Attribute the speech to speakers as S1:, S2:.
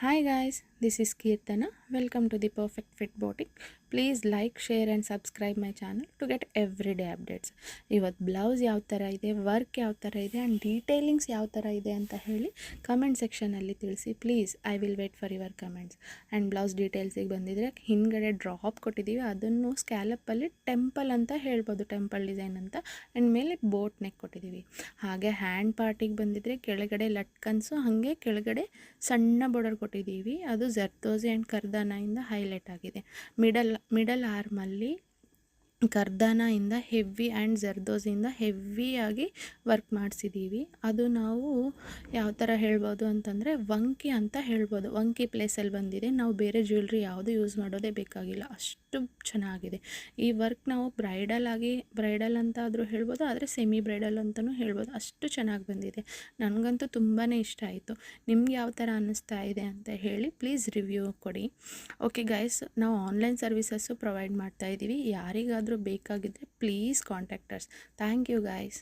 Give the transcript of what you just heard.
S1: Hi guys, this is Kirtana. Welcome to the Perfect Fit Boutique. Please like, share and subscribe my channel to get everyday updates. ಇವತ್ತು blouse ಯಾವ ಥರ ಇದೆ, work ಯಾವ ಥರ ಇದೆ and detailings ಯಾವ ಥರ ಇದೆ ಅಂತ ಹೇಳಿ ಕಮೆಂಟ್ ಸೆಕ್ಷನಲ್ಲಿ ತಿಳಿಸಿ. Please I will wait for your comments. And blouse ಡೀಟೇಲ್ಸಿಗೆ ಬಂದಿದ್ರೆ ಹಿಂದ್ಗಡೆ ಡ್ರಾಪ್ ಕೊಟ್ಟಿದ್ದೀವಿ, ಅದನ್ನು ಸ್ಕ್ಯಾಲಪ್ಪಲ್ಲಿ ಟೆಂಪಲ್ ಅಂತ ಹೇಳ್ಬೋದು, ಟೆಂಪಲ್ ಡಿಸೈನ್ ಅಂತ. ಆ್ಯಂಡ್ ಮೇಲೆ ಬೋಟ್ ನೆಕ್ ಕೊಟ್ಟಿದ್ದೀವಿ. ಹಾಗೆ ಹ್ಯಾಂಡ್ ಪಾರ್ಟಿಗೆ ಬಂದಿದ್ರೆ ಕೆಳಗಡೆ ಲಟ್ಕನ್ಸು, ಹಾಗೆ ಕೆಳಗಡೆ ಸಣ್ಣ ಬಾರ್ಡರ್ ಕೊಟ್ಟಿದ್ದೀವಿ. ಅದು ಜರ್ದೋಸಿ ಆ್ಯಂಡ್ ಕರ್ದಾನಾಯಿಂದ ಹೈಲೈಟ್ ಆಗಿದೆ. ಮಿಡಲ್ ಆರ್ಮಲ್ಲಿ ಕರ್ದಾನಾಯಿಂದ ಹೆವಿ ಆ್ಯಂಡ್ ಜರ್ದೋಸಿಯಿಂದ ಹೆವಿಯಾಗಿ ವರ್ಕ್ ಮಾಡಿಸಿದ್ದೀವಿ. ಅದು ನಾವು ಯಾವ ಥರ ಹೇಳ್ಬೋದು ಅಂತಂದರೆ ವಂಕಿ ಅಂತ ಹೇಳ್ಬೋದು. ವಂಕಿ ಪ್ಲೇಸಲ್ಲಿ ಬಂದಿದೆ. ನಾವು ಬೇರೆ ಜ್ಯುವೆಲ್ರಿ ಯಾವುದು ಯೂಸ್ ಮಾಡೋದೇ ಬೇಕಾಗಿಲ್ಲ, ಅಷ್ಟು ಚೆನ್ನಾಗಿದೆ ಈ ವರ್ಕ್. ನಾವು ಬ್ರೈಡಲ್ ಅಂತ ಆದರೂ ಹೇಳ್ಬೋದು, ಆದರೆ ಸೆಮಿ ಬ್ರೈಡಲ್ ಅಂತಲೂ ಹೇಳ್ಬೋದು, ಅಷ್ಟು ಚೆನ್ನಾಗಿ ಬಂದಿದೆ. ನನಗಂತೂ ತುಂಬಾ ಇಷ್ಟ ಆಯಿತು. ನಿಮ್ಗೆ ಯಾವ ಥರ ಅನ್ನಿಸ್ತಾ ಇದೆ ಅಂತ ಹೇಳಿ ಪ್ಲೀಸ್ ರಿವ್ಯೂ ಕೊಡಿ. ಓಕೆ ಗೈಸ್, ನಾವು ಆನ್ಲೈನ್ ಸರ್ವಿಸಸ್ಸು ಪ್ರೊವೈಡ್ ಮಾಡ್ತಾ ಇದ್ದೀವಿ. ಯಾರಿಗಾದರೂ ಬೇಕಾಗಿದ್ದರೆ please contact us. Thank you guys.